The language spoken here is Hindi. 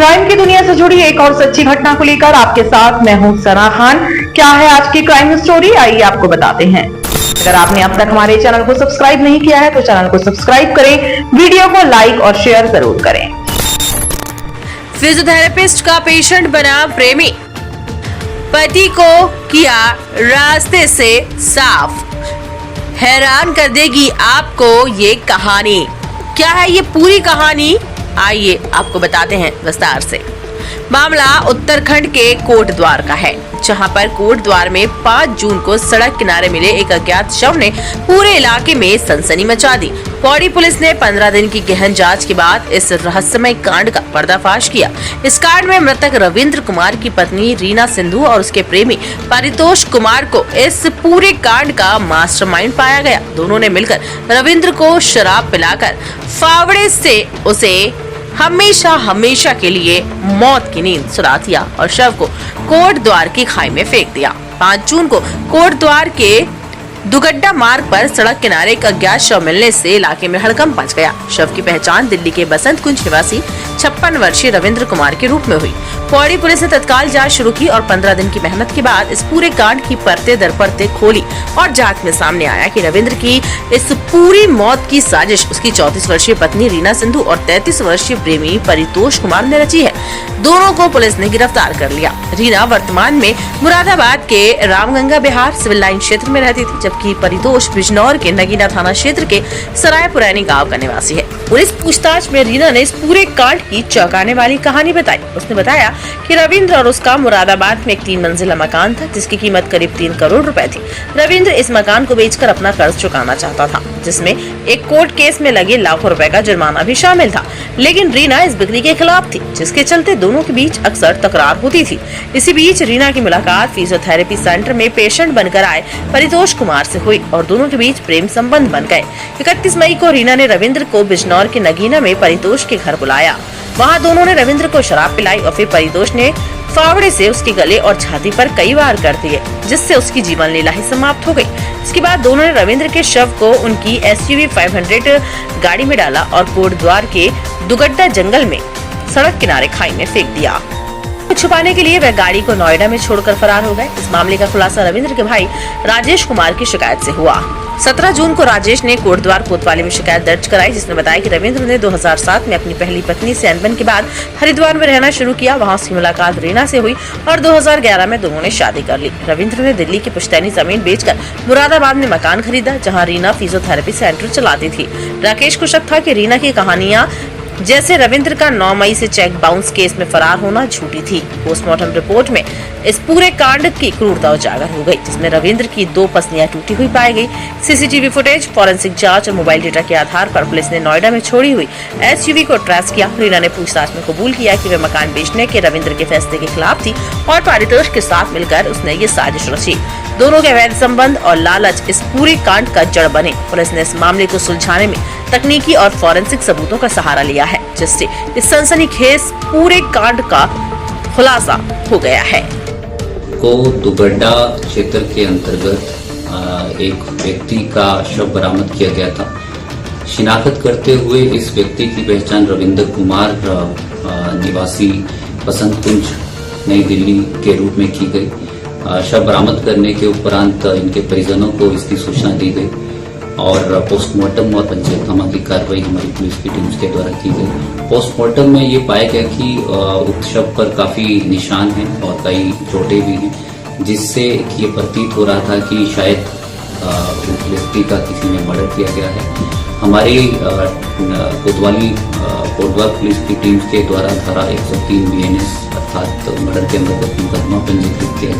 क्राइम की दुनिया से जुड़ी एक और सच्ची घटना को लेकर आपके साथ मैं हूं सना खान। क्या है आज की क्राइम स्टोरी, आइए आपको बताते हैं। अगर आपने अब तक हमारे चैनल को सब्सक्राइब नहीं किया है तो चैनल को सब्सक्राइब करें, वीडियो को लाइक और शेयर जरूर करें। फिजियोथेरेपिस्ट का पेशेंट बना प्रेमी, पति को किया रास्ते से साफ। हैरान कर देगी आपको ये कहानी। क्या है ये पूरी कहानी, आइए आपको बताते हैं विस्तार से। मामला उत्तराखंड के कोटद्वार का है, जहां पर कोटद्वार में 5 जून को सड़क किनारे मिले एक अज्ञात शव ने पूरे इलाके में सनसनी मचा दी। पौड़ी पुलिस ने 15 दिन की गहन जांच के बाद इस रहस्यमय कांड का पर्दाफाश किया। इस कांड में मृतक रविंद्र कुमार की पत्नी रीना सिंधु और उसके प्रेमी परितोष कुमार को इस पूरे कांड का मास्टरमाइंड पाया गया। दोनों ने मिलकर रविंद्र को शराब पिलाकर फावड़े से उसे हमेशा के लिए मौत की नींद सुला दिया और शव को कोटद्वार की खाई में फेंक दिया। 5 जून को कोटद्वार के दुगड्डा मार्ग पर सड़क किनारे एक अज्ञात शव मिलने से इलाके में हड़कंप मच गया। शव की पहचान दिल्ली के बसंत कुंज निवासी 56 वर्षीय रविंद्र कुमार के रूप में हुई। पौड़ी पुलिस ने तत्काल जांच शुरू की और 15 दिन की मेहनत के बाद इस पूरे कांड की परतें दर परतें खोली और जांच में सामने आया कि रविंद्र की इस पूरी मौत की साजिश उसकी 34 वर्षीय पत्नी रीना सिंधु और 33 वर्षीय प्रेमी परितोष कुमार ने रची है। दोनों को पुलिस ने गिरफ्तार कर लिया। रीना वर्तमान में मुरादाबाद के रामगंगा बिहार सिविल लाइन क्षेत्र में रहती थी, जबकि परितोष बिजनौर के नगीना थाना क्षेत्र के सराय पुरैनी गाँव का निवासी है। पुलिस पूछताछ में रीना ने इस पूरे कांड की चौंकाने वाली कहानी बताई। उसने बताया कि रविंद्र और उसका मुरादाबाद में एक 3 मंजिला मकान था, जिसकी कीमत करीब 3 करोड़ रुपए थी। रविंद्र इस मकान को बेचकर अपना कर्ज चुकाना चाहता था, जिसमें एक कोर्ट केस में लगे लाखों रुपए का जुर्माना भी शामिल था। लेकिन रीना इस बिक्री के खिलाफ थी, जिसके चलते दोनों के बीच अक्सर तकरार होती थी। इसी बीच रीना की मुलाकात फिजियोथेरेपी सेंटर में पेशेंट बनकर आए परितोष कुमार से हुई और दोनों के बीच प्रेम संबंध बन गए। 31 मई को रीना ने रविंद्र को बिजनौर के नगीना में परितोष के घर बुलाया। वहाँ दोनों ने रविंद्र को शराब पिलाई और फिर परितोष ने फावड़े से उसके गले और छाती पर कई वार कर दिए, जिससे उसकी जीवन लीला ही समाप्त हो गई। इसके बाद दोनों ने रविंद्र के शव को उनकी SUV 500 गाड़ी में डाला और कोटद्वार के दुगड्डा जंगल में सड़क किनारे खाई में फेंक दिया। छुपाने के लिए वह गाड़ी को नोएडा में छोड़कर फरार हो गए। इस मामले का खुलासा रविंद्र के भाई राजेश कुमार की शिकायत से हुआ। 17 जून को राजेश ने कोटद्वार कोतवाली में शिकायत दर्ज कराई, जिसने बताया कि रविंद्र ने 2007 में अपनी पहली पत्नी से अनबन के बाद हरिद्वार में रहना शुरू किया। वहां उसकी मुलाकात रीना से हुई और 2011 में दोनों ने शादी कर ली। रविंद्र ने दिल्ली की पुश्तैनी जमीन बेचकर मुरादाबाद में मकान खरीदा, जहाँ रीना फिजियोथेरेपी सेंटर चलाती थी। राकेश को शक था कि रीना की कहानियां जैसे रविंद्र का 9 मई से चेक बाउंस केस में फरार होना झूठी थी। पोस्टमार्टम रिपोर्ट में इस पूरे कांड की क्रूरता उजागर हो गई, जिसमें रविंद्र की 2 पसलियां टूटी हुई पाई गई। CCTV फुटेज, फॉरेंसिक जांच और मोबाइल डेटा के आधार पर पुलिस ने नोएडा में छोड़ी हुई SUV को ट्रेस किया। रीना ने पूछताछ में कबूल किया कि वह मकान बेचने के रविंद्र के फैसले के खिलाफ थी और परितोष के साथ मिलकर उसने ये साजिश रची। दोनों के अवैध संबंध और लालच इस पूरे कांड का जड़ बने। पुलिस ने इस मामले को सुलझाने में तकनीकी और फॉरेंसिक सबूतों का सहारा लिया है, जिससे इस सनसनीखेज पूरे कांड का खुलासा हो गया है। को दुगड्डा क्षेत्र के अंतर्गत एक व्यक्ति का शव बरामद किया गया था। शिनाख्त करते हुए इस व्यक्ति की पहचान रविंद्र कुमार निवासी बसंत कुंज नई दिल्ली के रूप में की गई। शव बरामद करने के उपरांत इनके परिजनों को इसकी सूचना दी गई और पोस्टमार्टम और पंचनामा की कार्रवाई हमारी पुलिस की टीम के द्वारा की गई। पोस्टमार्टम में ये पाया गया कि उक्त शव पर काफी निशान हैं और कई चोटें भी हैं, जिससे ये प्रतीत हो रहा था कि शायद उस व्यक्ति का किसी ने मर्डर किया गया है। हमारी कोतवाली पुलिस की टीम के द्वारा धारा 103 BNS अर्थात मर्डर के अंतर्गत मुकदमा पंजीकृत किया